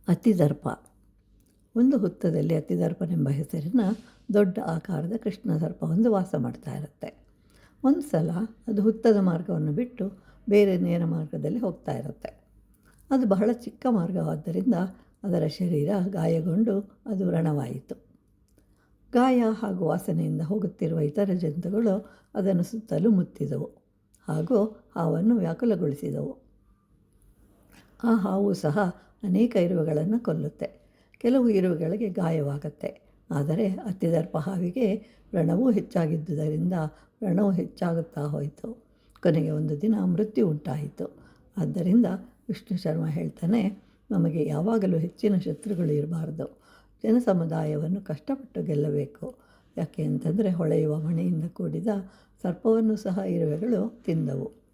ಅತಿದರ್ಪ. ಒಂದು ಹುತ್ತದಲ್ಲಿ ಅತಿದರ್ಪನೆಂಬ ಹೆಸರಿನ ದೊಡ್ಡ ಆಕಾರದ ಕೃಷ್ಣ ಸರ್ಪವೊಂದು ವಾಸ ಮಾಡ್ತಾ ಇರುತ್ತೆ. ಒಂದು ಸಲ ಅದು ಹುತ್ತದ ಮಾರ್ಗವನ್ನು ಬಿಟ್ಟು ಬೇರೆ ನೇರ ಮಾರ್ಗದಲ್ಲಿ ಹೋಗ್ತಾ ಇರುತ್ತೆ. ಅದು ಬಹಳ ಚಿಕ್ಕ ಮಾರ್ಗವಾದ್ದರಿಂದ ಅದರ ಶರೀರ ಗಾಯಗೊಂಡು ಅದು ವ್ರಣವಾಯಿತು. ಗಾಯ ಹಾಗೂ ವಾಸನೆಯಿಂದ ಹೋಗುತ್ತಿರುವ ಇತರ ಜಂತುಗಳು ಅದನ್ನು ಸುತ್ತಲೂ ಮುತ್ತಿದವು ಹಾಗೂ ಹಾವನ್ನು ವ್ಯಾಕುಲಗೊಳಿಸಿದವು. ಆ ಹಾವು ಸಹ ಅನೇಕ ಇರುವೆಗಳನ್ನು ಕೊಲ್ಲುತ್ತೆ. ಕೆಲವು ಇರುವೆಗಳಿಗೆ ಗಾಯವಾಗುತ್ತೆ. ಆದರೆ ಅತಿದರ್ಪ ಹಾವಿಗೆ ವ್ರಣವೂ ಹೆಚ್ಚಾಗಿದ್ದುದರಿಂದ ವ್ರಣವು ಹೆಚ್ಚಾಗುತ್ತಾ ಹೋಯಿತು. ಕೊನೆಗೆ ಒಂದು ದಿನ ಮೃತ್ಯು ಉಂಟಾಯಿತು. ಆದ್ದರಿಂದ ವಿಷ್ಣು ಶರ್ಮ ಹೇಳ್ತಾನೆ, ನಮಗೆ ಯಾವಾಗಲೂ ಹೆಚ್ಚಿನ ಶತ್ರುಗಳು ಇರಬಾರ್ದು. ಜನಸಮುದಾಯವನ್ನು ಕಷ್ಟಪಟ್ಟು ಗೆಲ್ಲಬೇಕು. ಯಾಕೆ ಅಂತಂದರೆ ಹೊಳೆಯುವ ಮಣಿಯಿಂದ ಕೂಡಿದ ಸರ್ಪವನ್ನು ಸಹ ಇರುವೆಗಳು ತಿಂದವು.